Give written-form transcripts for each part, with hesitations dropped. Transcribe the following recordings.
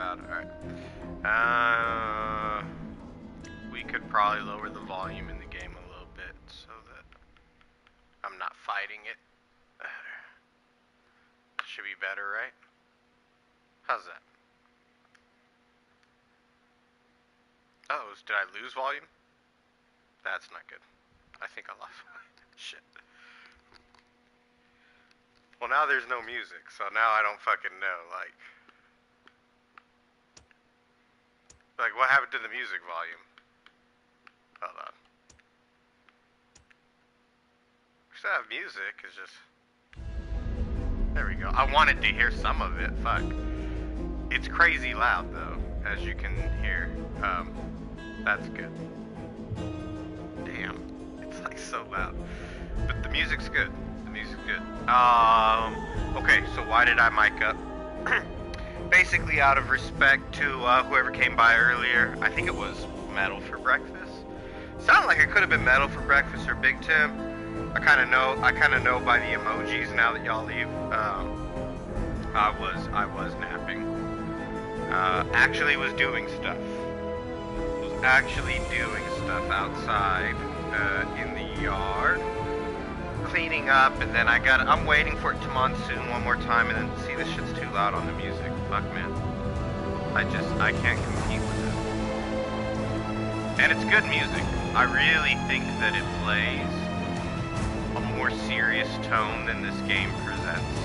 loud. Alright. We could probably lower the volume in the game a little bit so that I'm not fighting it. Should be better, right? How's that? Oh, did I lose volume? That's not good. I think I lost volume. Shit. Well, now there's no music, so now I don't fucking know, like what happened to the music volume? Hold on. We still have music, it's just... There we go. I wanted to hear some of it, fuck. It's crazy loud, though, as you can hear. That's good. Damn. It's like so loud. But the music's good. The music's good. Okay, so why did I mic up? Basically out of respect to whoever came by earlier. I think it was Metal for Breakfast. Sounded like it could have been Metal for Breakfast or Big Tim. I kind of know by the emojis now that y'all leave. I was napping. Actually was doing stuff. Was actually doing stuff outside in the yard, cleaning up, and then I'm waiting for it to monsoon one more time, and then see, this shit's too loud on the music. Fuck, man. I can't compete with it. And it's good music. I really think that it plays a more serious tone than this game presents.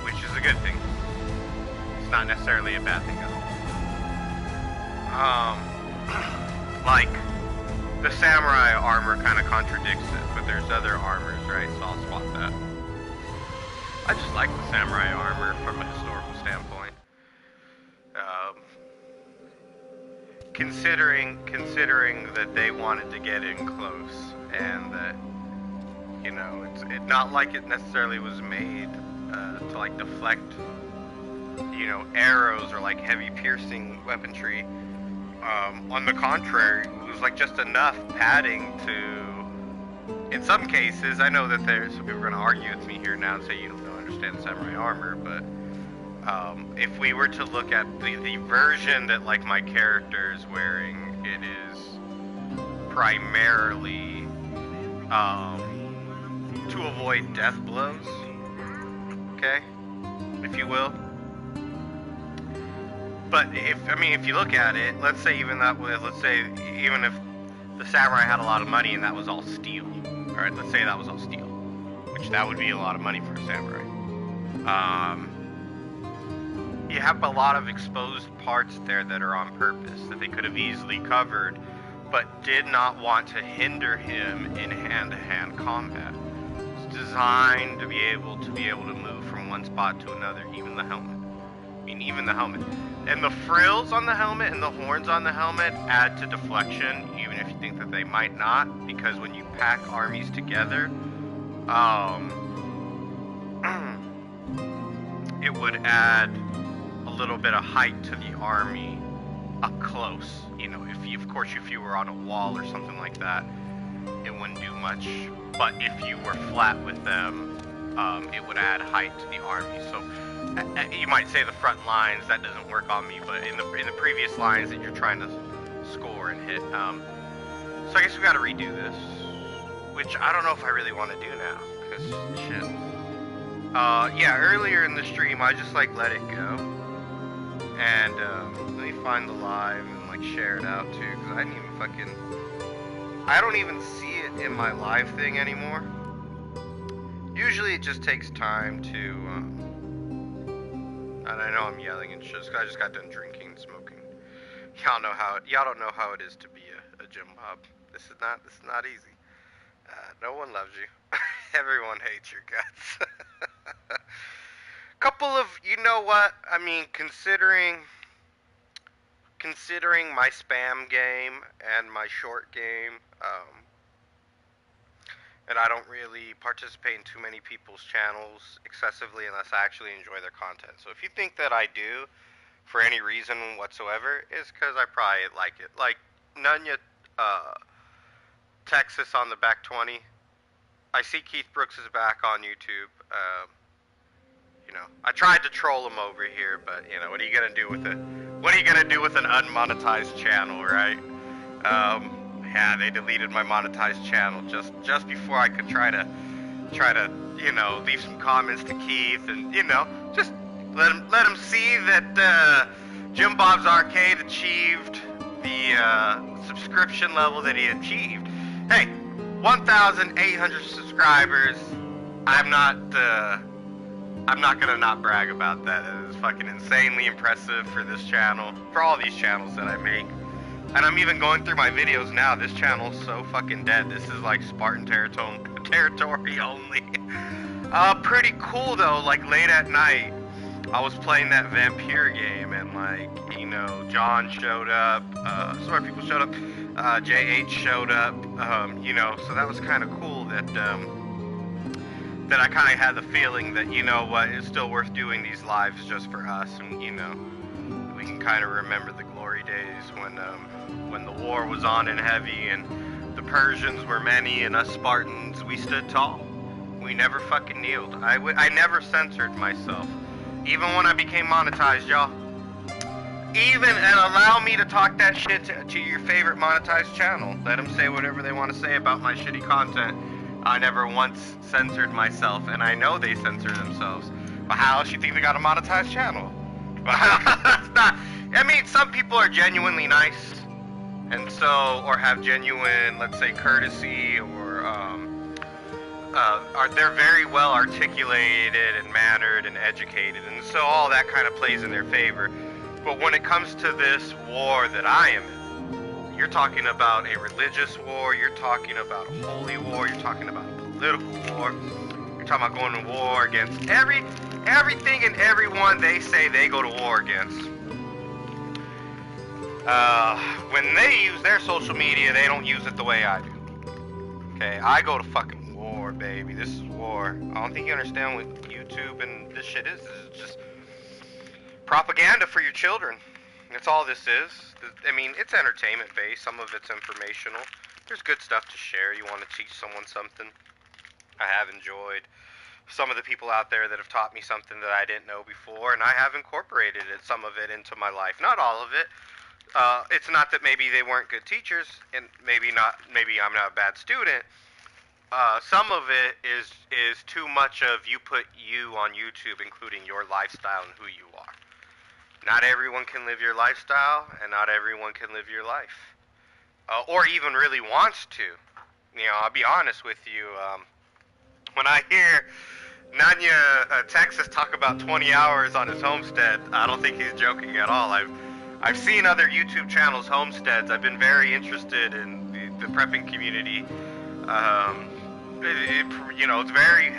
Which is a good thing. It's not necessarily a bad thing at all. Like, the samurai armor kind of contradicts it, but there's other armors, right? So I'll swap that. I just like the samurai armor from a historical standpoint. Considering that they wanted to get in close, and that, you know, it's not like it necessarily was made to like deflect, you know, arrows or like heavy piercing weaponry. On the contrary, it was like just enough padding to, in some cases, I know that there's some people are going to argue with me here now and say you don't understand samurai armor, but if we were to look at the version that like my character is wearing, it is primarily to avoid death blows, okay, if you will. But if you look at it, let's say even if the samurai had a lot of money and that was all steel, alright, let's say that was all steel, which that would be a lot of money for a samurai. You have a lot of exposed parts there that are on purpose, that they could have easily covered, but did not want to hinder him in hand-to-hand combat. It's designed to be able to move from one spot to another, even the helmet. Even the helmet. And the frills on the helmet and the horns on the helmet add to deflection, even if you think that they might not, because when you pack armies together, it would add a little bit of height to the army up close. You know, if you were on a wall or something like that, it wouldn't do much. But if you were flat with them, it would add height to the army. So you might say the front lines, that doesn't work on me, but in the previous lines that you're trying to score and hit. So I guess we got to redo this, which I don't know if I really want to do now, because shit. Yeah, earlier in the stream I just like let it go, and let me find the live and like share it out too, because I don't even see it in my live thing anymore. Usually it just takes time to, and I know I'm yelling and shit, I just got done drinking and smoking. Y'all don't know how it is to be a gym mob. This is not easy. No one loves you. Everyone hates your guts. Couple of, you know what? I mean, considering my spam game and my short game, and I don't really participate in too many people's channels excessively unless I actually enjoy their content. So if you think that I do, for any reason whatsoever, it's because I probably like it. Like, Nunya, Texas on the back 20. I see Keith Brooks is back on YouTube. you know, I tried to troll him over here, but, you know, what are you gonna do with it? What are you gonna do with an unmonetized channel, right? Yeah, they deleted my monetized channel just before I could try to, you know, leave some comments to Keith and, you know, just let him see that, Jim Bob's Arcade achieved the, subscription level that he achieved. Hey, 1,800 subscribers. I'm not gonna not brag about that. It is fucking insanely impressive for this channel, for all these channels that I make. And I'm even going through my videos now. This channel's so fucking dead. This is like Spartan territory only. Pretty cool though, like late at night, I was playing that Vampire game and like, you know, John showed up, some other people showed up, JH showed up, you know, so that was kind of cool that, that I kind of had the feeling that, you know what, it's still worth doing these lives just for us, and, you know, we can kind of remember the glory days when the war was on and heavy, and the Persians were many, and us Spartans, we stood tall. We never fucking kneeled. I never censored myself, even when I became monetized, y'all. Even, and allow me to talk that shit to your favorite monetized channel. Let them say whatever they want to say about my shitty content. I never once censored myself, and I know they censor themselves. But how else you think they got a monetized channel? That's not. I mean, some people are genuinely nice, and so, or have genuine, let's say, courtesy, or they're very well articulated and mannered and educated, and so all that kind of plays in their favor. But when it comes to this war that I am in, you're talking about a religious war, you're talking about a holy war, you're talking about a political war, you're talking about going to war against everything and everyone they say they go to war against. When they use their social media, they don't use it the way I do. Okay, I go to fucking war, baby. This is war. I don't think you understand what YouTube and this shit is. This is just propaganda for your children. That's all this is. I mean, it's entertainment based. Some of it's informational. There's good stuff to share. You want to teach someone something. I have enjoyed some of the people out there that have taught me something that I didn't know before, and I have incorporated some of it into my life. Not all of it. It's not that maybe they weren't good teachers, and maybe I'm not a bad student. Some of it is too much of you put you on YouTube, including your lifestyle and who you are. Not everyone can live your lifestyle, and not everyone can live your life, or even really wants to. You know, I'll be honest with you. When I hear Nanya, Texas, talk about 20 hours on his homestead, I don't think he's joking at all. I've seen other YouTube channels' homesteads. I've been very interested in the prepping community. You know, it's very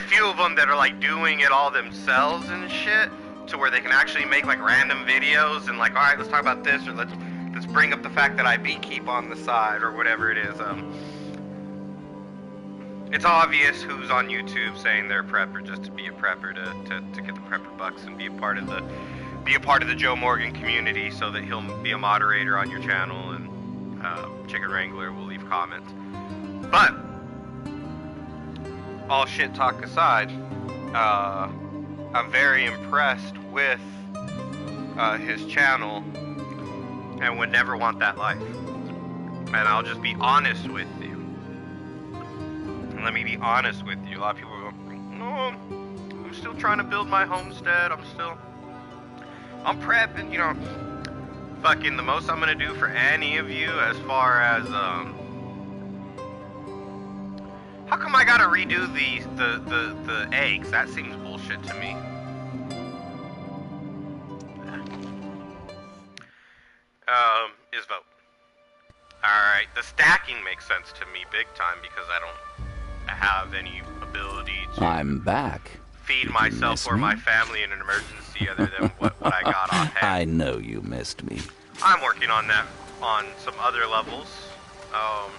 few of them that are like doing it all themselves and shit, to where they can actually make like random videos and like, all right, let's talk about this, or let's bring up the fact that I beekeep on the side, or whatever it is. It's obvious who's on YouTube saying they're a prepper just to be a prepper, to get the prepper bucks and be a part of the Joe Morgan community, so that he'll be a moderator on your channel, and Chicken Wrangler will leave comments. But all shit talk aside, I'm very impressed with his channel, and would never want that life. And I'll just be honest with you. And let me be honest with you. A lot of people go, no, I'm still trying to build my homestead. I'm prepping, you know. Fucking the most I'm gonna do for any of you, as far as how come I gotta redo the eggs? That seems bullshit to me. Is vote. Alright, the stacking makes sense to me big time, because I don't have any ability to I'm back. feed myself or my family in an emergency other than what I got on hand. I know you missed me. I'm working on that on some other levels. I'm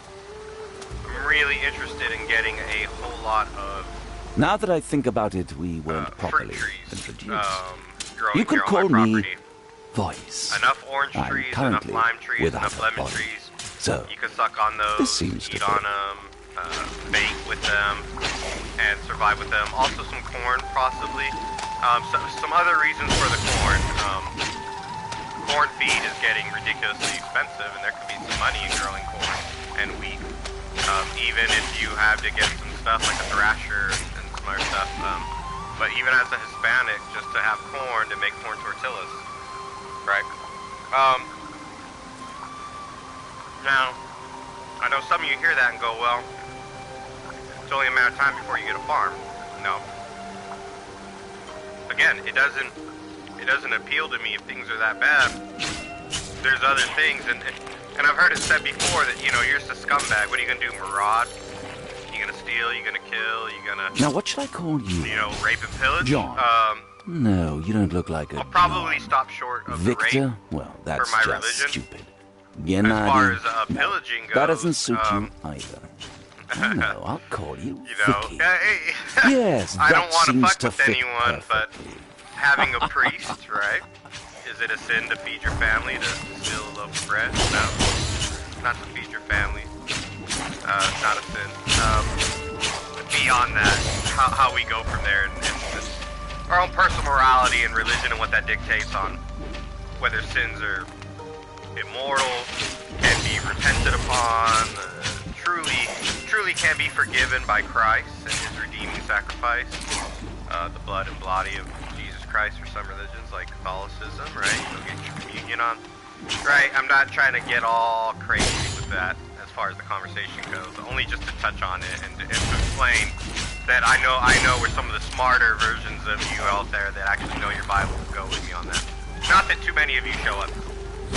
really interested in getting a whole lot of Now that I think about it, we weren't properly fruit trees introduced. growing You could here on call my me property. Voice. Enough orange I'm trees, enough currently lime trees, without enough a lemon body. trees. So, You can suck on those, this seems to eat fit. on them, bake with them. and survive with them. Also some corn, possibly. Some other reasons for the corn. Corn feed is getting ridiculously expensive, and there could be some money in growing corn and wheat. Even if you have to get some stuff like a thrasher and some other stuff. But even as a Hispanic, just to have corn to make corn tortillas, right? Now, I know some of you hear that and go, well, it's only a matter of time before you get a farm. No. Again, it doesn't appeal to me if things are that bad. There's other things, and I've heard it said before that, you know, you're just a scumbag. What are you gonna do, maraud? You gonna steal? You gonna kill? You gonna... Now, what should I call you? You know, rape and pillage? John. No, you don't look like a I'll probably John. stop short of Victor? the rape. Well, that's for my just religion. stupid. As Gennady? far as pillaging goes, that doesn't suit you either. No, I'll call you you know, Vicky. I Yes, that don't want to seems fuck to with fit anyone, but perfectly. having a priest, right? Is it a sin to feed your family, to steal a loaf of bread? No, not to feed your family. Not a sin. Beyond that, how we go from there, and our own personal morality and religion and what that dictates on whether sins are immoral, can be repented upon, truly can be forgiven by Christ and his redeeming sacrifice, the blood and body of Jesus Christ for some religions like Catholicism, right? You'll get your communion on, right? I'm not trying to get all crazy with that as far as the conversation goes, only just to touch on it and to explain that I know we're some of the smarter versions of you out there that actually know your Bible will go with me on that. Not that too many of you show up.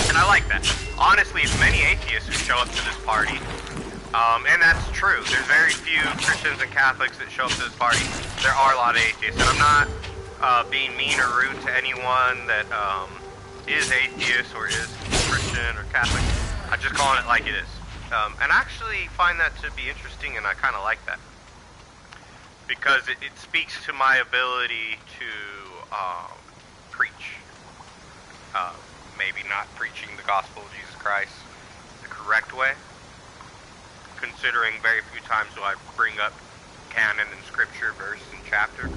And I like that. Honestly, it's many atheists who show up to this party. And that's true. There's very few Christians and Catholics that show up to this party. There are a lot of atheists. And I'm not being mean or rude to anyone that is atheist or is Christian or Catholic. I'm just calling it like it is. And I actually find that to be interesting, and I kind of like that. Because it speaks to my ability to preach. Maybe not preaching the gospel of Jesus Christ the correct way, considering very few times do I bring up canon and scripture, verse and chapter,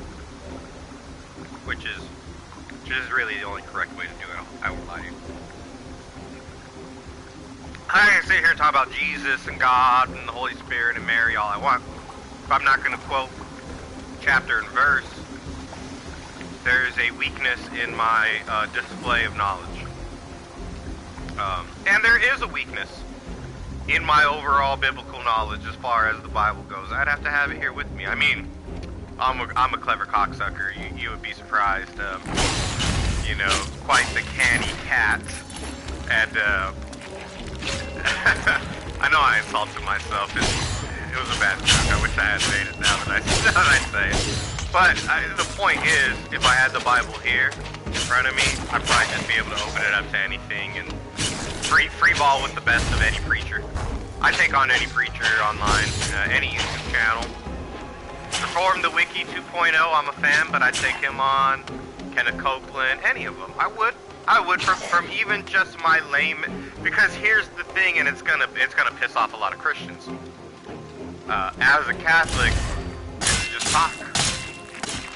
which is really the only correct way to do it. I won't lie to you. I can sit here and talk about Jesus and God and the Holy Spirit and Mary all I want. If I'm not going to quote chapter and verse, there is a weakness in my display of knowledge. And there is a weakness in my overall biblical knowledge as far as the Bible goes. I'd have to have it here with me. I mean, I'm a clever cocksucker. You would be surprised. You know, quite the canny cat. And I know I insulted myself. It was a bad joke. I wish I had made it now that I say it. But the point is, if I had the Bible here in front of me, I'd probably just be able to open it up to anything and free ball with the best of any preacher. I take on any preacher online, any YouTube channel. Reform the Wiki 2.0, I'm a fan, but I'd take him on. Kenneth Copeland, any of them. I would from even just my layman, because here's the thing, and it's gonna piss off a lot of Christians. As a Catholic, this is just talk.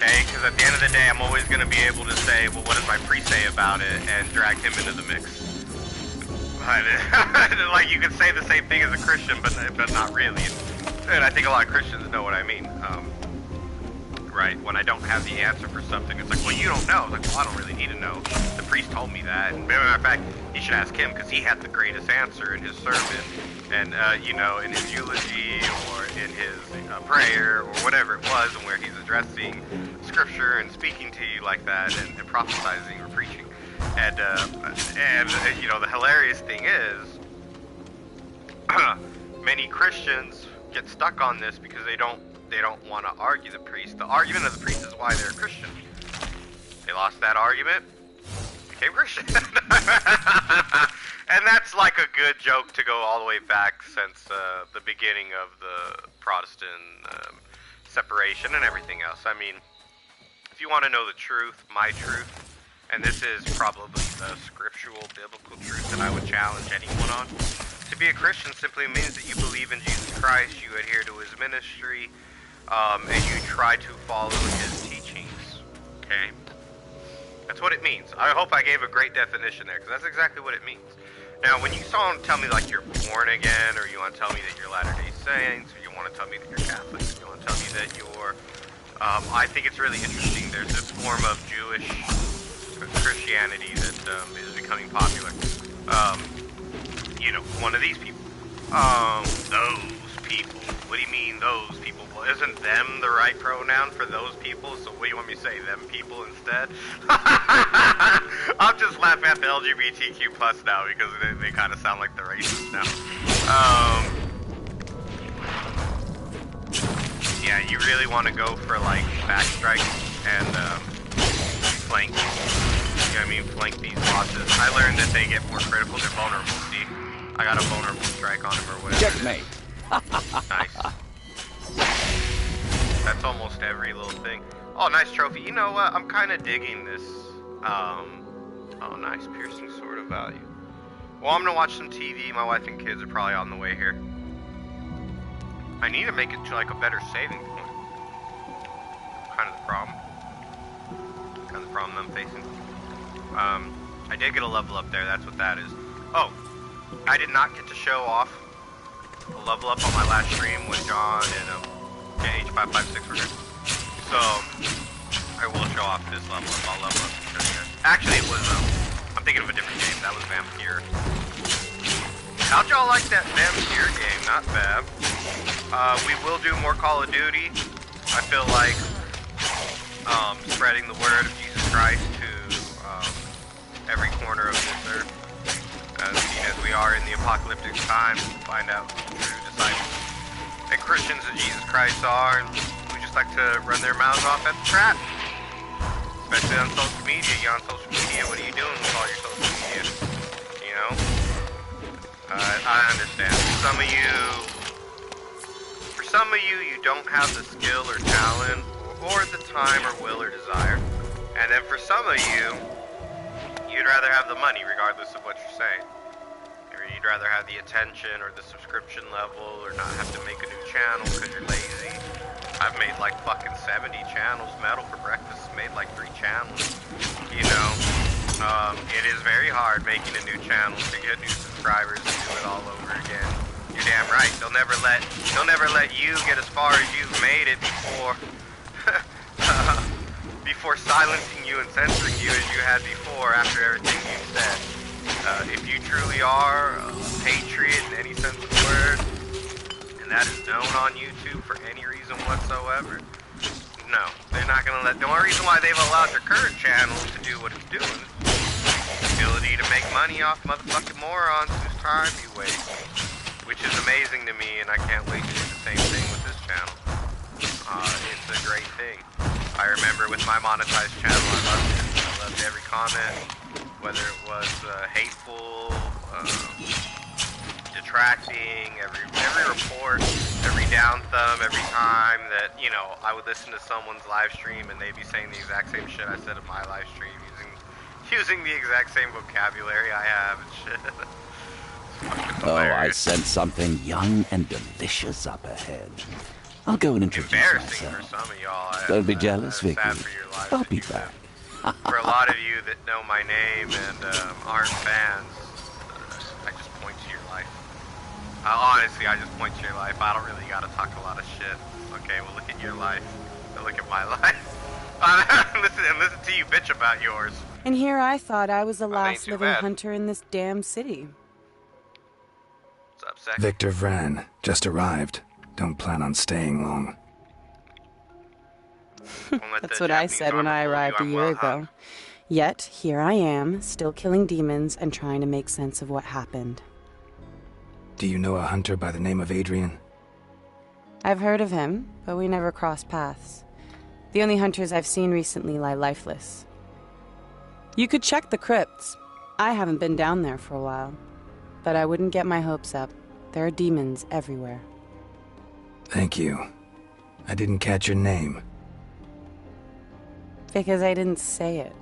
Okay, because at the end of the day, I'm always going to be able to say, well, what does my priest say about it, and drag him into the mix. Like, you could say the same thing as a Christian, but not really. And I think a lot of Christians know what I mean. Right? When I don't have the answer for something, it's like, well, you don't know. It's like, well, I don't really need to know. The priest told me that. And matter of fact, you should ask him, because he had the greatest answer in his sermon, and, you know, in his eulogy, or in his prayer, or whatever it was, and where he's addressing scripture and speaking to you like that, and prophesizing or preaching. And you know, the hilarious thing is, many Christians get stuck on this because they don't want to argue the priest. The argument of the priest is why they're a Christian. They lost that argument, became Christian. And that's like a good joke to go all the way back since the beginning of the Protestant separation and everything else. I mean, if you want to know the truth, my truth, and this is probably the scriptural, biblical truth that I would challenge anyone on. To be a Christian simply means that you believe in Jesus Christ, you adhere to his ministry, and you try to follow his teachings. Okay? That's what it means. I hope I gave a great definition there, because that's exactly what it means. Now, when you want to tell me like you're born again, or you want to tell me that you're Latter-day Saints, or you want to tell me that you're Catholic, or you want to tell me that you're, I think it's really interesting. There's this form of Jewish Christianity that is becoming popular. You know, one of these people. Those people. What do you mean, those people? Well, isn't them the right pronoun for those people? So what do you want me to say, them people instead? I'm just laughing at the LGBTQ plus now because they kind of sound like the racists now. Yeah, you really want to go for like backstrike and flank. You know what I mean? Flank these bosses. I learned that they get more critical. They're vulnerable. See, I got a vulnerable strike on him or whatever. Checkmate. Nice. That's almost every little thing. Oh, nice trophy. You know what? I'm kind of digging this. Oh, nice. Piercing sword of value. Well, I'm gonna watch some TV. My wife and kids are probably on the way here. I need to make it to like a better saving point. Kind of the problem. Kind of the problem I'm facing. I did get a level up there. That's what that is. Oh, I did not get to show off a level up on my last stream with John and H556 were here. So I will show off this level up. I'll level up and show you guys. Actually, it was I'm thinking of a different game. That was Vampire. How'd y'all like that Vampire game? Not bad. We will do more Call of Duty. I feel like spreading the word of Jesus Christ to every corner of this earth. As we are in the apocalyptic times, to find out who the true disciples and Christians of Jesus Christ are, and we just like to run their mouths off at the trap. Especially on social media. You're on social media, what are you doing with all your social media? You know? I understand. For some of you, you don't have the skill or talent, or the time or will or desire. And then for some of you, you'd rather have the money regardless of what you're saying. Or you'd rather have the attention or the subscription level or not have to make a new channel because you're lazy. I've made like fucking 70 channels. Metal for Breakfast made like 3 channels. You know, it is very hard making a new channel to get new subscribers and do it all over again. You're damn right. They'll never let you get as far as you've made it before silencing you and censoring you as you had before after everything you've said. If you truly are a patriot in any sense of the word, and that is known on YouTube for any reason whatsoever, no, they're not going to let... The only reason why they've allowed your current channel to do what it's doing, the ability to make money off motherfucking morons whose time you waste, which is amazing to me, and I can't wait to do the same thing with this channel. It's a great thing. I remember with my monetized channel, I loved it. I loved every comment, whether it was hateful, detracting, every report, every down thumb, every time that, you know, I would listen to someone's live stream and they'd be saying the exact same shit I said in my live stream, using the exact same vocabulary I have and shit. Oh, I sense something young and delicious up ahead. I'll go and introduce Embarrassing myself. for some of y'all. Don't be jealous, Vicky. Sad for your lives I'll if be you back. For a lot of you that know my name and aren't fans, I just point to your life. Honestly, I just point to your life. I don't really gotta talk a lot of shit. Okay, well look at your life. Now look at my life. listen to you bitch about yours. And here I thought I was the last too living bad. hunter in this damn city. What's up, Zach? Victor Vran, just arrived. Don't plan on staying long. That's what I said when I arrived a year ago. Yet, here I am, still killing demons and trying to make sense of what happened. Do you know a hunter by the name of Adrian? I've heard of him, but we never crossed paths. The only hunters I've seen recently lie lifeless. You could check the crypts. I haven't been down there for a while. But I wouldn't get my hopes up. There are demons everywhere. Thank you. I didn't catch your name. Because I didn't say it.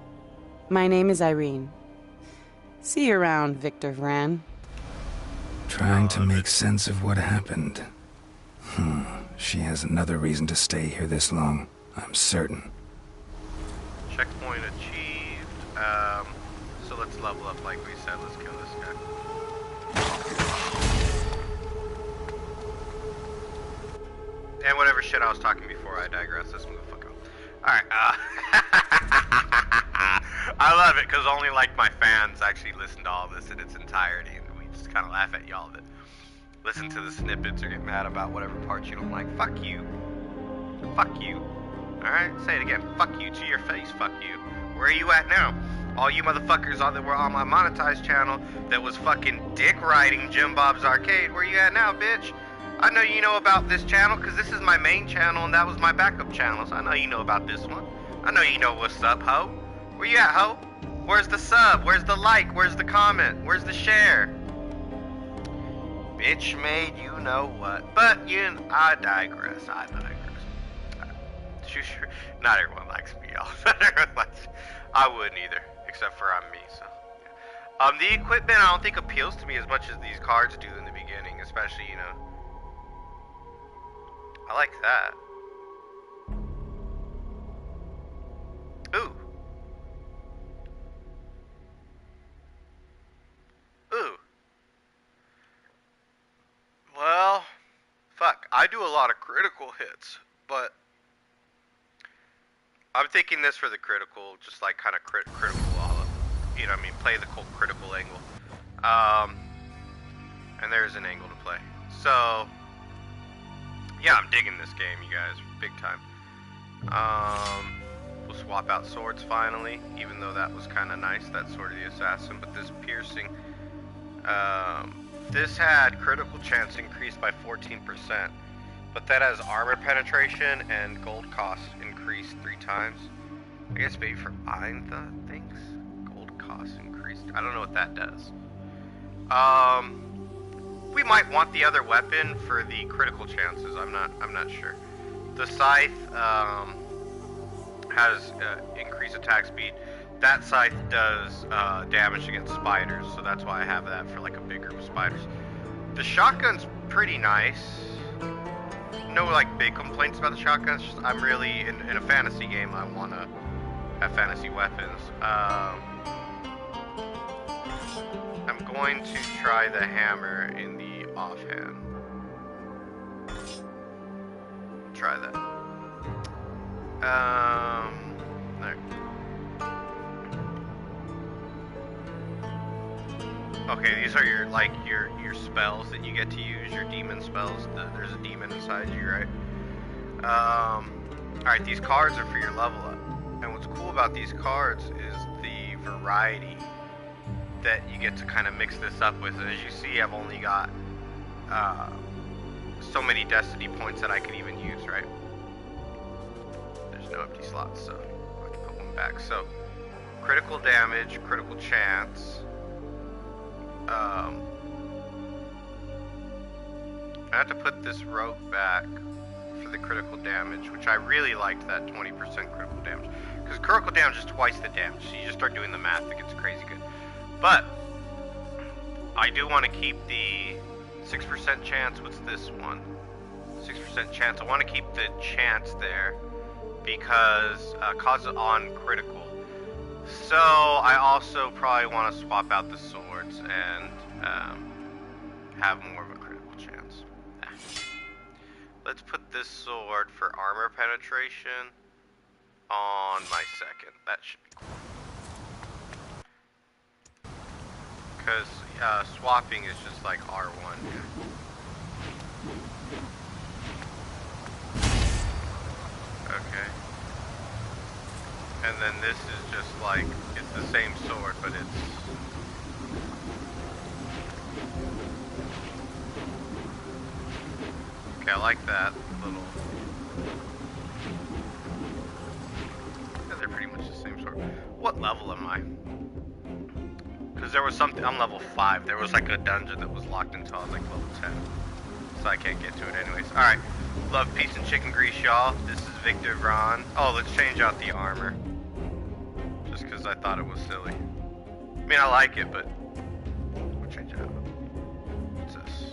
My name is Irene. See you around, Victor Vran. Trying to make sense of what happened. She has another reason to stay here this long, I'm certain. Checkpoint achieved. So let's level up like we said. Let's kill this guy. And whatever shit I was talking before, I digress. Let's move the fuck up. Alright, I love it because only like my fans actually listen to all this in its entirety, and we just kind of laugh at y'all that listen to the snippets or get mad about whatever parts you don't like. Fuck you. Fuck you. Alright, say it again. Fuck you to your face. Fuck you. Where are you at now? All you motherfuckers that were on my monetized channel that was fucking dick riding Jim Bob's Arcade, where you at now, bitch? I know you know about this channel because this is my main channel and that was my backup channel, so I know you know about this one. I know you know what's up, ho. Where you at, ho? Where's the sub? Where's the like? Where's the comment? Where's the share? Bitch made you know what. But, I digress. Sure. Not everyone likes me, y'all. I wouldn't either, except for I'm me, so. The equipment I don't think appeals to me as much as these cards do in the beginning, especially, you know. I like that. Ooh. Ooh. Well, fuck. I do a lot of critical hits, but I'm thinking this for the critical, just like kind of critical, you know what I mean, play the critical angle. And there's an angle to play. So, yeah, I'm digging this game, you guys, big time. We'll swap out swords finally, even though that was kind of nice, that Sword of the Assassin, but this piercing, this had critical chance increased by 14%. But that has armor penetration and gold cost increased 3 times. I guess maybe for buying the things? Gold cost increased. I don't know what that does. We might want the other weapon for the critical chances. I'm not sure. The scythe has increased attack speed. That scythe does damage against spiders, so that's why I have that for like a big group of spiders. The shotgun's pretty nice. No like big complaints about the shotgun. It's just I'm really in a fantasy game. I want to have fantasy weapons. I'm going to try the hammer in the offhand. Try that. There. Okay, these are your spells that you get to use, your demon spells. There's a demon inside you, right? Alright, these cards are for your level up. And what's cool about these cards is the variety that you get to kind of mix this up with. And as you see, I've only got so many destiny points that I can even use, right? There's no empty slots, so I can put one back. So, critical damage, critical chance. I have to put this rope back for the critical damage, which I really liked that 20% critical damage. Because critical damage is twice the damage, so you just start doing the math, it gets crazy good. But, I do want to keep the 6% chance. What's this one? 6% chance. I want to keep the chance there because cause it on critical. So I also probably want to swap out the swords and have more of a critical chance. Let's put this sword for armor penetration on my second. That should be cool. Because swapping is just like R1. Okay. And then this is just like, it's the same sword, but it's... Okay, I like that little... Yeah, they're pretty much the same sword. What level am I? Because there was something, I'm level 5. There was like a dungeon that was locked until I was like level 10. So I can't get to it anyways. Alright. Love, peace, and chicken grease, y'all. This is Victor Vron. Oh, let's change out the armor. Just because I thought it was silly. I mean, I like it, but we'll change it out. What's this?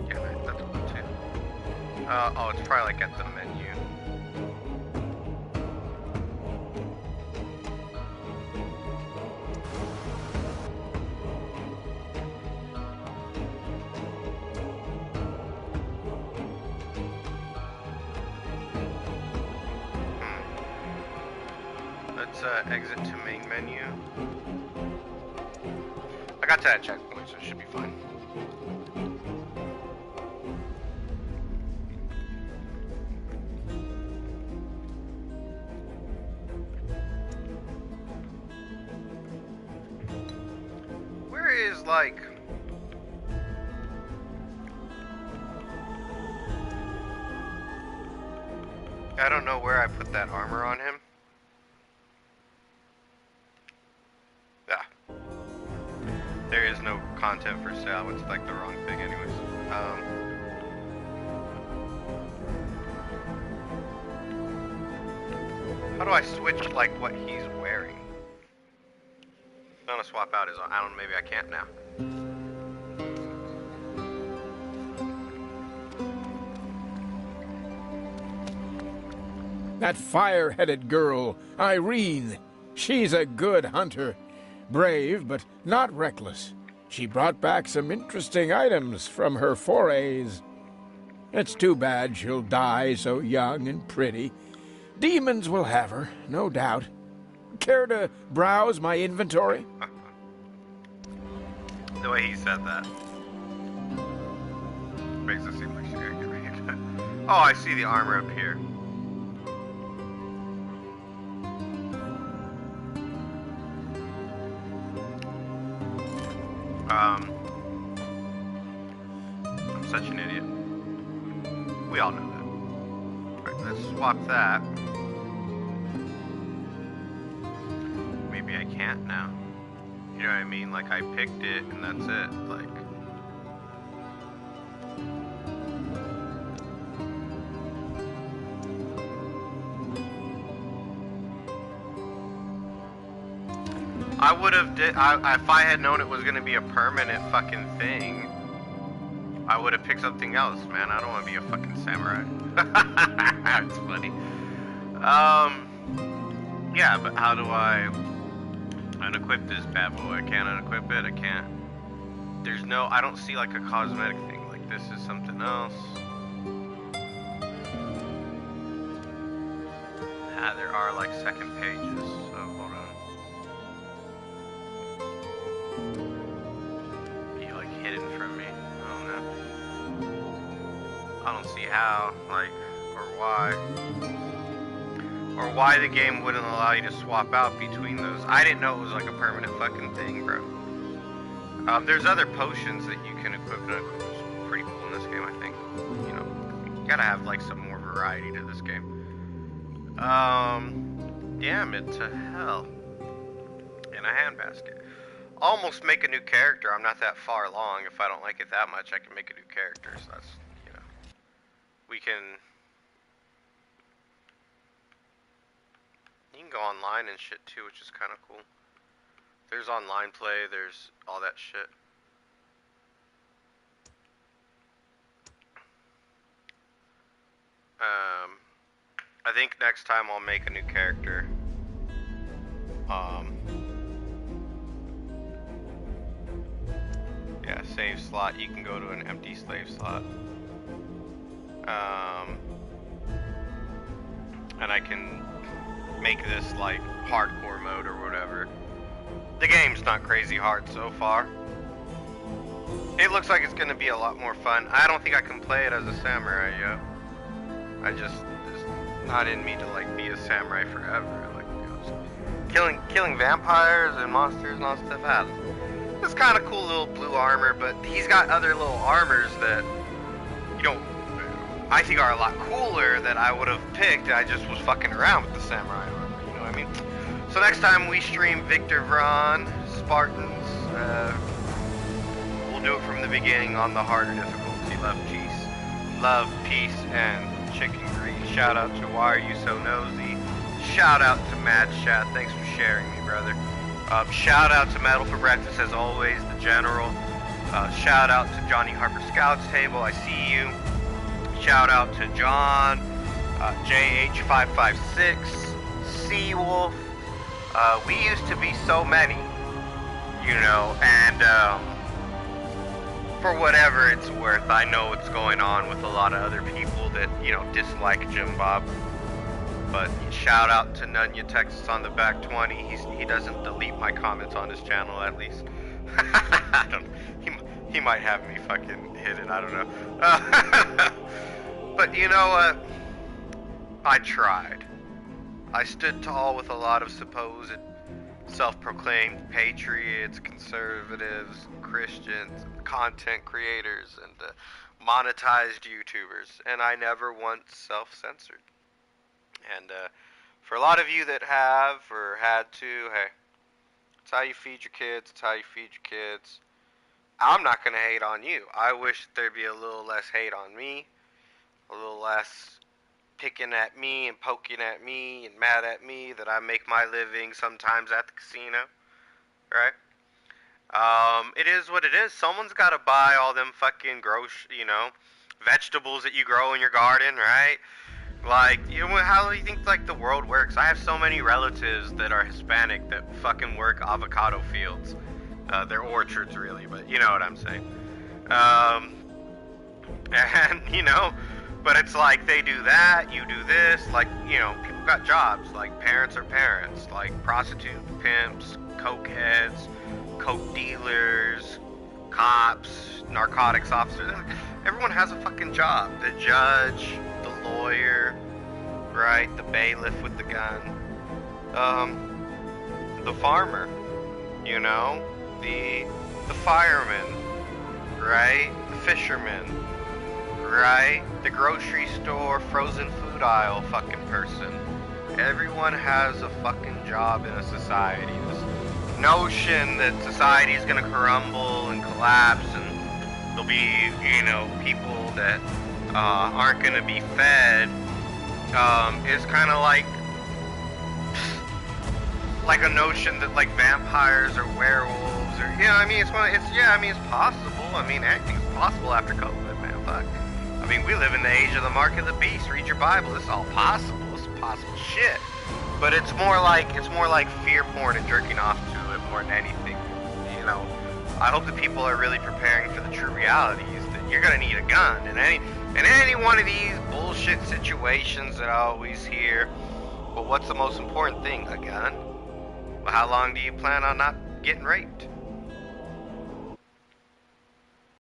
Yeah, that's one too. Oh, it's probably like at the menu. Let's exit to main menu. I got to that checkpoint, so it should be fine. Where is, like... I don't know where I put that armor on him. There is no content for sale. It's like the wrong thing anyways. How do I switch like what he's wearing? I want to swap out his, I don't know, maybe I can't now. That fire-headed girl, Irene, she's a good hunter. Brave, but not reckless. She brought back some interesting items from her forays. It's too bad she'll die so young and pretty. Demons will have her, no doubt. Care to browse my inventory? The way he said that makes it seem like she's gonna get raped. Oh, I see the armor up here. I'm such an idiot. We all know that. Alright, let's swap that. Maybe I can't now. You know what I mean? Like, I picked it and that's it. Like... I would have if I had known it was gonna be a permanent fucking thing, I would have picked something else, man. I don't want to be a fucking samurai. That's funny. Yeah, but how do I unequip this bad boy? I can't unequip it. I can't. There's no. I don't see like a cosmetic thing. Like this is something else. Ah, there are like second pages. So hold on. Hidden from me. I don't know. I don't see how, like, or why the game wouldn't allow you to swap out between those. I didn't know it was like a permanent fucking thing, bro. There's other potions that you can equip and equip, which is pretty cool in this game, I think. You know, you gotta have like some more variety to this game. Damn it to hell. In a handbasket. Almost make a new character. I'm not that far along. If I don't like it that much, I can make a new character. So that's, you know, we can. You can go online and shit too, which is kind of cool. There's online play. There's all that shit. I think next time I'll make a new character. Yeah, save slot. You can go to an empty slave slot. And I can make this like hardcore mode or whatever. The game's not crazy hard so far. It looks like it's gonna be a lot more fun. I don't think I can play it as a samurai yet. It's not in me to like be a samurai forever. Like, you know, killing vampires and monsters and all stuff. It's kind of cool little blue armor, but he's got other little armors that, you know, I think are a lot cooler that I would have picked. I just was fucking around with the samurai armor, you know what I mean? So next time we stream Victor Vron, Spartans, we'll do it from the beginning on the harder difficulty. Love, peace, and chicken grease. Shout out to Why Are You So Nosy? Shout out to Mad Chat. Thanks for sharing me, brother. Shout out to Metal for Breakfast, as always, the General. Shout out to Johnny Harper Scouts Table. I see you. Shout out to John, JH556, Seawolf. We used to be so many, you know, and for whatever it's worth, I know what's going on with a lot of other people that, you know, dislike Jim Bob. But shout out to Nunya Texas on the back 20. He doesn't delete my comments on his channel, at least. I don't. He might have me fucking hit it. I don't know. But you know what? I tried. I stood tall with a lot of supposed self-proclaimed patriots, conservatives, Christians, content creators, and monetized YouTubers, and I never once self-censored. And for a lot of you that have or had to, hey, it's how you feed your kids, it's how you feed your kids. I'm not going to hate on you. I wish there'd be a little less hate on me, a little less picking at me and poking at me and mad at me that I make my living sometimes at the casino, right? It is what it is. Someone's got to buy all them fucking vegetables that you grow in your garden, right? Like, you know, how do you think, like, the world works? I have so many relatives that are Hispanic that fucking work avocado fields. They're orchards, really, but you know what I'm saying. And, you know, but it's like they do that, you do this, like, you know, people got jobs, like parents are parents, like prostitute, pimps, coke heads, coke dealers, cops, narcotics officers. Everyone has a fucking job. The judge, the lawyer, right, the bailiff with the gun, the farmer, you know, the fireman, right, the fisherman, right, the grocery store, frozen food aisle fucking person. Everyone has a fucking job in a society. This notion that society is gonna crumble and collapse and there'll be, you know, people that aren't gonna be fed is kind of like a notion that like vampires or werewolves or, you know, I mean, it's possible. I mean, anything's possible after COVID, man. Fuck. I mean, we live in the age of the mark of the beast. Read your Bible. It's all possible. It's possible shit. But it's more like fear porn and jerking off to it more than anything. You know, I hope that people are really preparing for the true realities that you're gonna need a gun in any one of these bullshit situations that I always hear. But what's the most important thing? A gun? Well, how long do you plan on not getting raped?